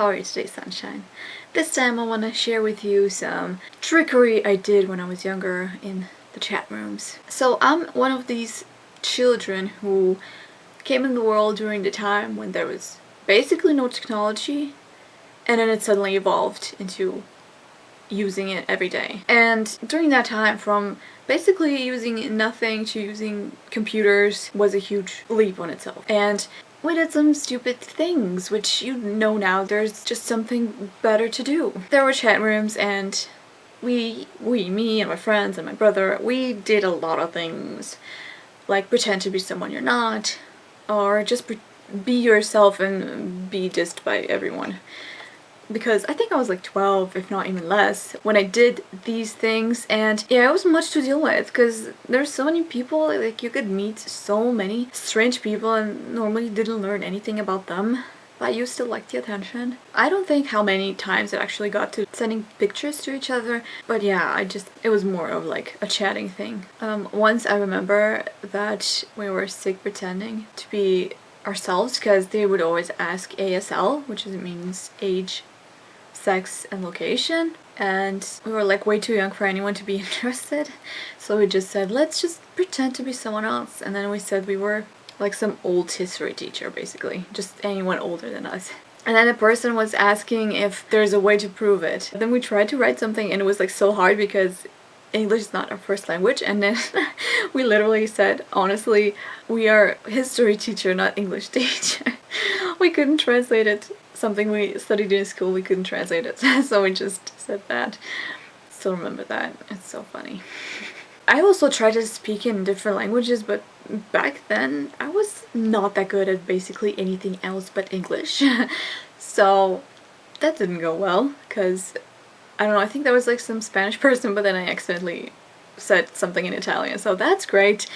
how are you today, sunshine? This time I want to share with you some trickery I did when I was younger in the chat rooms. So I'm one of these children who came in the world during the time when there was basically no technology, and then it suddenly evolved into using it every day. And during that time, from basically using nothing to using computers was a huge leap on itself. And we did some stupid things, which you know now there's just something better to do. There were chat rooms, and me and my friends and my brother, we did a lot of things. Like pretend to be someone you're not, or just be yourself and be dissed by everyone. Because I think I was like 12, if not even less, when I did these things, and yeah, it was much to deal with because there's so many people, like you could meet so many strange people and normally didn't learn anything about them, but I used to like the attention. I don't think how many times it actually got to sending pictures to each other, but yeah, it was more of like a chatting thing. Once I remember that we were sick pretending to be ourselves because they would always ask ASL, which means age, sex, and location, and we were like way too young for anyone to be interested, so we just said let's just pretend to be someone else, and then we said we were like some old history teacher, basically just anyone older than us. And then the person was asking if there's a way to prove it. Then we tried to write something, and it was like so hard because English is not our first language, and then we literally said, honestly, we are history teacher, not English teacher. We couldn't translate it. Something we studied in school, we couldn't translate it, so we just said that. Still remember that. It's so funny. I also tried to speak in different languages, but back then I was not that good at basically anything else but English. So that didn't go well, because I don't know, I think there was like some Spanish person, but then I accidentally said something in Italian, so that's great.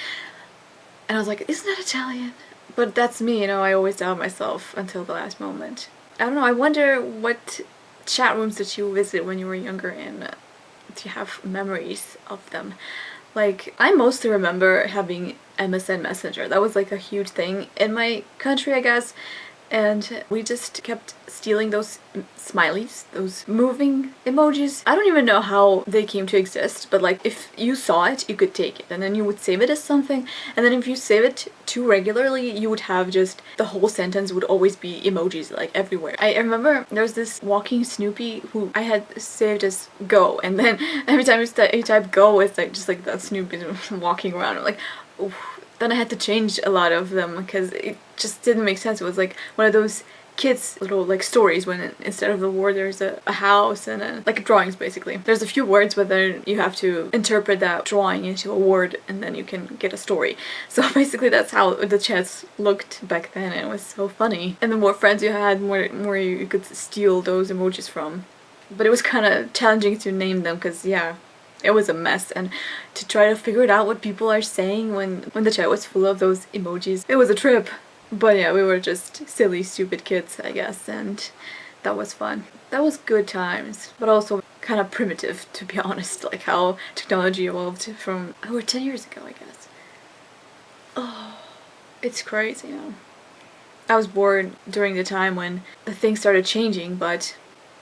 And I was like, isn't that Italian? But that's me, you know, I always doubt myself until the last moment. I don't know, I wonder what chat rooms did you visit when you were younger, and do you have memories of them? Like, I mostly remember having MSN Messenger. That was like a huge thing in my country, I guess. And we just kept stealing those smileys, those moving emojis. I don't even know how they came to exist, but like if you saw it, you could take it, and then you would save it as something, and then if you save it too regularly, you would have just the whole sentence would always be emojis like everywhere. I remember there was this walking Snoopy who I had saved as go, and then every time you type go, it's like just like that Snoopy walking around. I'm like, oof. Then I had to change a lot of them because it just didn't make sense. It was like one of those kids' little like stories when instead of the word there's a house and like drawings basically. There's a few words, but then you have to interpret that drawing into a word and then you can get a story. So basically that's how the chats looked back then, and it was so funny. And the more friends you had, more you could steal those emojis from. But it was kind of challenging to name them because yeah, it was a mess, and to try to figure it out what people are saying when the chat was full of those emojis, it was a trip. But yeah, we were just silly, stupid kids, I guess, and that was fun. That was good times, but also kind of primitive, to be honest, like how technology evolved from, 10 years ago, I guess. Oh, it's crazy, you know. I was born during the time when the things started changing, but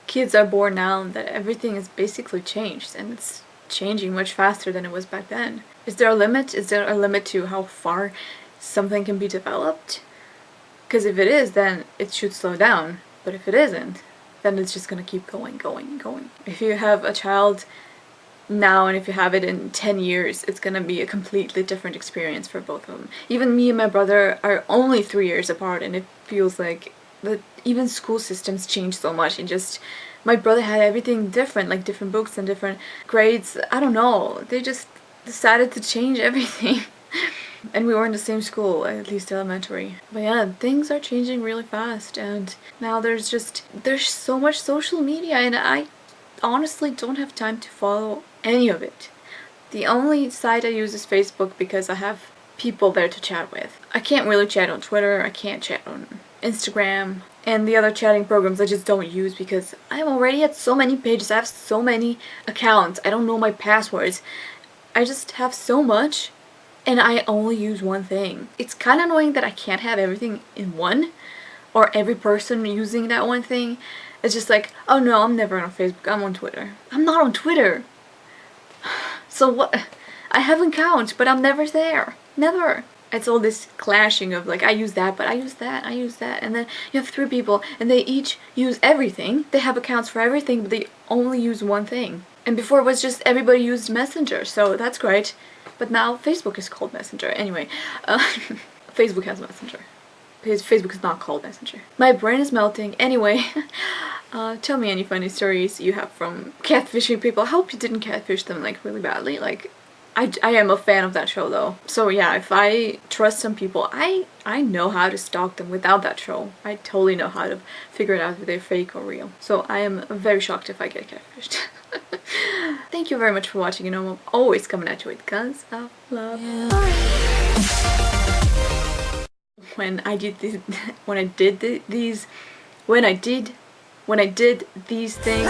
kids are born now that everything is basically changed, and it's changing much faster than it was back then. Is there a limit? Is there a limit to how far something can be developed? Because if it is, then it should slow down. But if it isn't, then it's just gonna keep going. If you have a child now and if you have it in 10 years, it's gonna be a completely different experience for both of them. Even me and my brother are only 3 years apart, and it feels like that even school systems change so much, and just my brother had everything different, like different books and different grades. I don't know, they just decided to change everything. And we were in the same school, at least elementary. But yeah, things are changing really fast, and now there's so much social media, and I honestly don't have time to follow any of it. The only site I use is Facebook because I have people there to chat with. I can't really chat on Twitter, I can't chat on Instagram, and the other chatting programs I just don't use because I'm already at so many pages, I have so many accounts, I don't know my passwords. I just have so much, and I only use one thing. It's kind of annoying that I can't have everything in one, or every person using that one thing, It's just like, oh no, I'm never on Facebook, I'm on Twitter. I'm not on Twitter. So what? I have an account, but I'm never there. Never. It's all this clashing of like, I use that, but I use that, I use that. And then you have 3 people and they each use everything. They have accounts for everything, but they only use one thing. And before it was just everybody used Messenger, so that's great. But now Facebook is called Messenger. Anyway, Facebook has Messenger. Facebook is not called Messenger. My brain is melting. Anyway, tell me any funny stories you have from catfishing people. I hope you didn't catfish them like really badly. Like, I am a fan of that show though. So yeah, if I trust some people, I know how to stalk them without that show. I totally know how to figure it out if they're fake or real. So I am very shocked if I get catfished. Thank you very much for watching. You know, I'm always coming at you with guns of love. When I did these things.